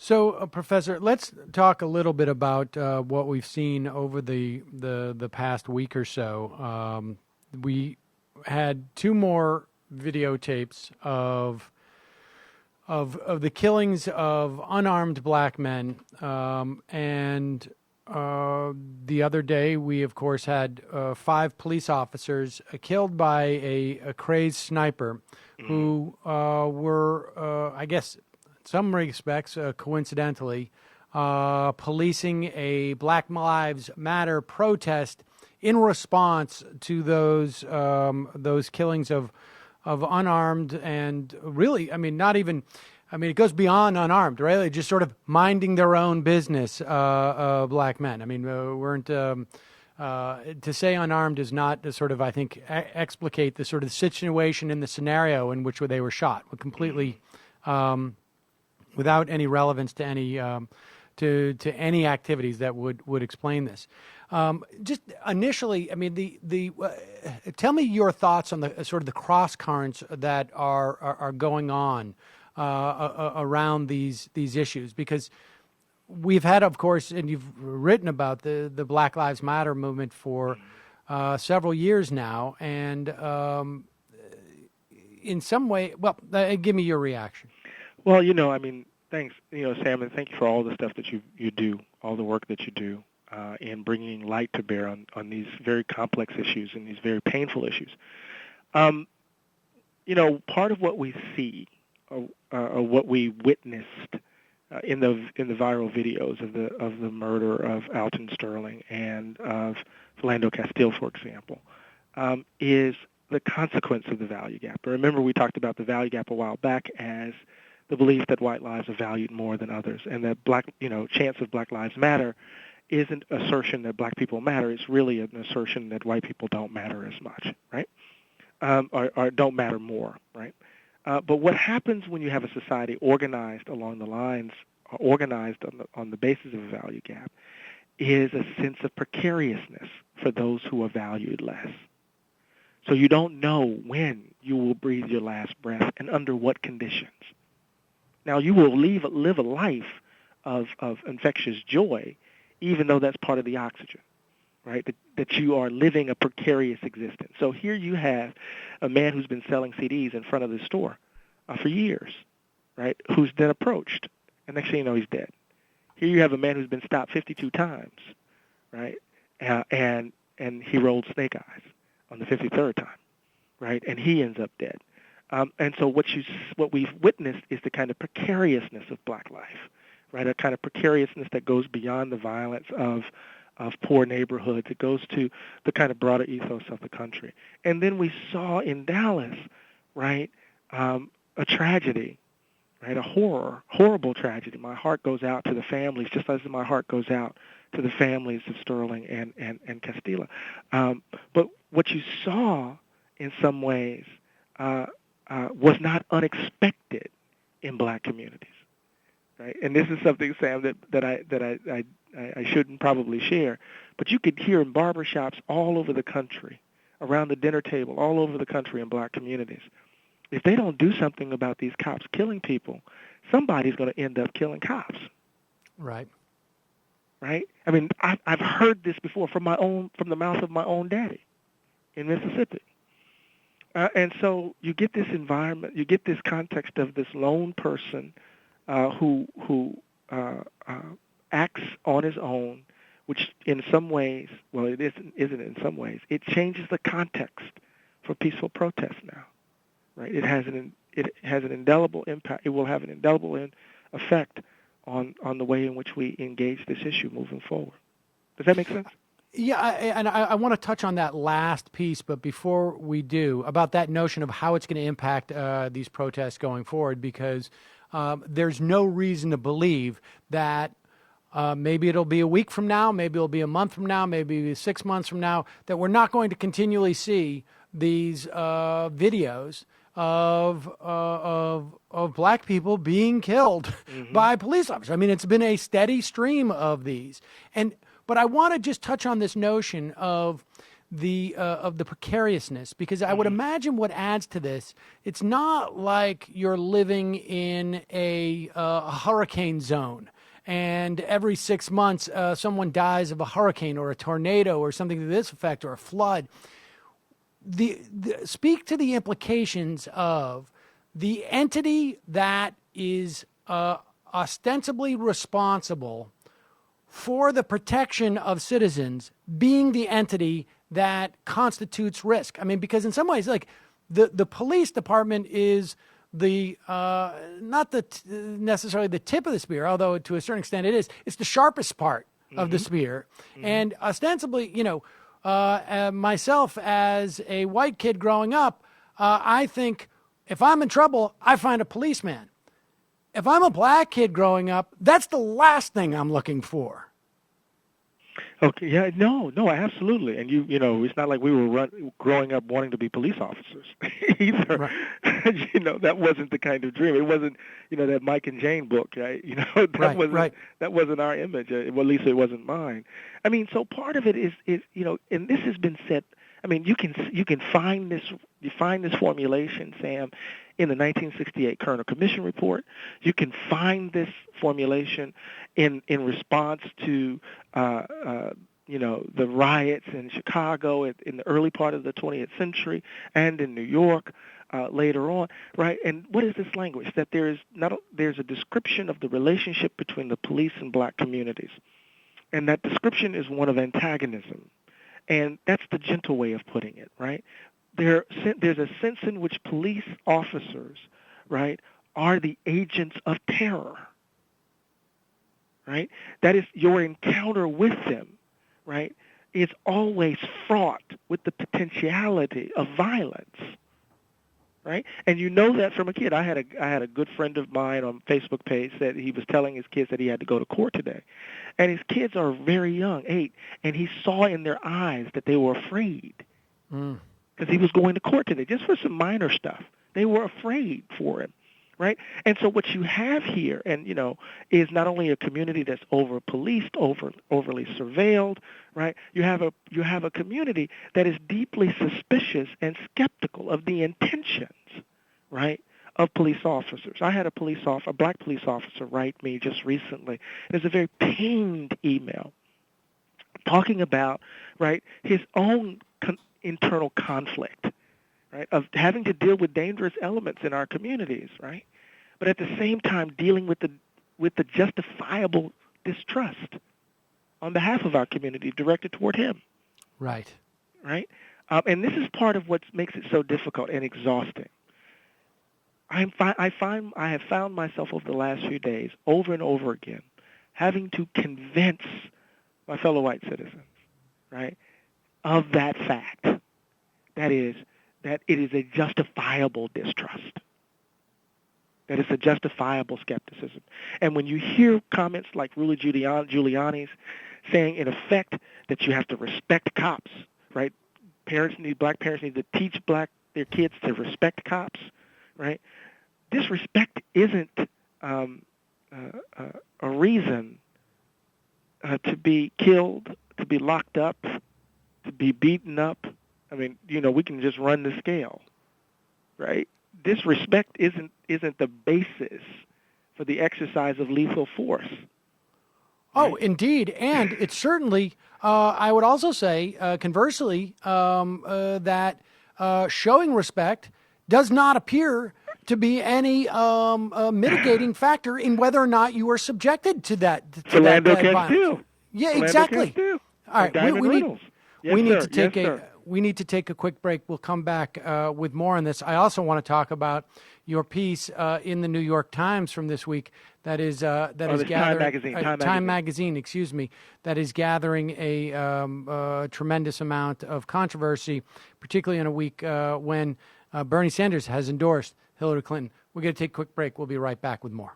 So, Professor, let's talk a little bit about what we've seen over the past week or so. We had two more videotapes of the killings of unarmed black men, and the other day we, of course, had 5 police officers killed by a crazed sniper who were, I guess, in some respects, coincidentally, policing a Black Lives Matter protest in response to those killings of unarmed and really, I mean, not even, I mean, it goes beyond unarmed, right? They're just sort of minding their own business, black men. I mean, weren't to say unarmed is not to sort of, I think, explicate the sort of situation in the scenario in which they were shot, completely without any relevance to any to any activities that would explain this. Just initially, I mean, tell me your thoughts on the sort of the cross currents that are going on around these issues, because we've had, of course, and you've written about the Black Lives Matter movement for several years now, and in some way, well, give me your reaction. Well, I mean, thanks, Sam, and thank you for all the stuff that you do, all the work that you do in bringing light to bear on these very complex issues and these very painful issues. Part of what we see, or what we witnessed in the viral videos of the murder of Alton Sterling and of Philando Castile, for example, is the consequence of the value gap. Remember, we talked about the value gap a while back as the belief that white lives are valued more than others, and that chance of Black Lives Matter isn't assertion that black people matter. It's really an assertion that white people don't matter as much, right? Or don't matter more, right? But what happens when you have a society organized along the lines, organized on the basis of a value gap, is a sense of precariousness for those who are valued less. So you don't know when you will breathe your last breath and under what conditions. Now, you will live a life of infectious joy, even though that's part of the oxygen, right? That you are living a precarious existence. So here you have a man who's been selling CDs in front of the store for years, right, who's then approached, and next thing you know, he's dead. Here you have a man who's been stopped 52 times, right, and he rolled snake eyes on the 53rd time, right, and he ends up dead. And so what we've witnessed is the kind of precariousness of black life, right? A kind of precariousness that goes beyond the violence of poor neighborhoods. It goes to the kind of broader ethos of the country. And then we saw in Dallas, right, a tragedy, right, a horrible tragedy. My heart goes out to the families, just as my heart goes out to the families of Sterling and Castilla. But what you saw, in some ways, was not unexpected in black communities, right? And this is something, Sam, that I shouldn't probably share, but you could hear in barbershops all over the country, around the dinner table, all over the country in black communities. If they don't do something about these cops killing people, somebody's going to end up killing cops. Right. Right? I mean, I've heard this before from the mouth of my own daddy in Mississippi. And so you get this environment, you get this context of this lone person who acts on his own, which in some ways, well, it isn't in some ways, it changes the context for peaceful protest now, right? It has an indelible impact. It will have an indelible effect on the way in which we engage this issue moving forward. Does that make sense? Yeah, I want to touch on that last piece, but before we do, about that notion of how it's going to impact these protests going forward, because there's no reason to believe that maybe it'll be a week from now, maybe it'll be a month from now, maybe 6 months from now, that we're not going to continually see these videos of black people being killed by police officers. I mean, it's been a steady stream of these. But I want to just touch on this notion of the precariousness, because I would imagine what adds to this, it's not like you're living in a hurricane zone and every 6 months someone dies of a hurricane or a tornado or something to this effect, or a flood. Speak to the implications of the entity that is ostensibly responsible for the protection of citizens being the entity that constitutes risk. I mean, because in some ways, like the police department is the not necessarily the tip of the spear, although to a certain extent it is. It's the sharpest part of the spear, and ostensibly, myself as a white kid growing up, I think if I'm in trouble, I find a policeman. If I'm a black kid growing up, that's the last thing I'm looking for. Okay, yeah, no, absolutely. And it's not like we were growing up wanting to be police officers either. Right. That wasn't the kind of dream. It wasn't, that Mike and Jane book, right? That wasn't our image. Well, at least it wasn't mine. I mean, so part of it is and this has been said. I mean, you can find this formulation, Sam, in the 1968 Kerner Commission report. You can find this formulation in response to the riots in Chicago in the early part of the 20th century and in New York later on, right? And what is this language? That there's a description of the relationship between the police and black communities, and that description is one of antagonism. And that's the gentle way of putting it, right? There's a sense in which police officers, right, are the agents of terror, right? That is, your encounter with them, right, is always fraught with the potentiality of violence, right? And you know that from a kid. I had a good friend of mine on Facebook page that he was telling his kids that he had to go to court today. And his kids are very young, 8, and he saw in their eyes that they were afraid because he was going to court today just for some minor stuff. They were afraid for him, right? And so what you have here, and is not only a community that's over-policed, overly surveilled, right? You have a community that is deeply suspicious and skeptical of the intentions, right, of police officers. I had a black police officer write me just recently. There's a very pained email talking about, right, his own internal conflict, right, of having to deal with dangerous elements in our communities, right, but at the same time dealing with the justifiable distrust on behalf of our community directed toward him. Right. Right? And this is part of what makes it so difficult and exhausting. I have found myself over the last few days, over and over again, having to convince my fellow white citizens, right, of that fact. That is, that it is a justifiable distrust. That it's a justifiable skepticism. And when you hear comments like Rudy Giuliani's saying, in effect, that you have to respect cops, right? Black parents need to teach their kids to respect cops, right? Disrespect isn't a reason to be killed, to be locked up, to be beaten up. I mean, we can just run the scale, right? Disrespect isn't the basis for the exercise of lethal force. Oh, right? Indeed. And it's certainly, I would also say, conversely, that showing respect does not appear to be any mitigating factor in whether or not you are subjected to that Philando can too. Yeah, Philando exactly. Too. All right, we need to take a quick break. We'll come back with more on this. I also want to talk about your piece in the New York Times from this week. That is gathering Time Magazine. Excuse me. That is gathering a tremendous amount of controversy, particularly in a week when Bernie Sanders has endorsed Hillary Clinton. We're going to take a quick break. We'll be right back with more.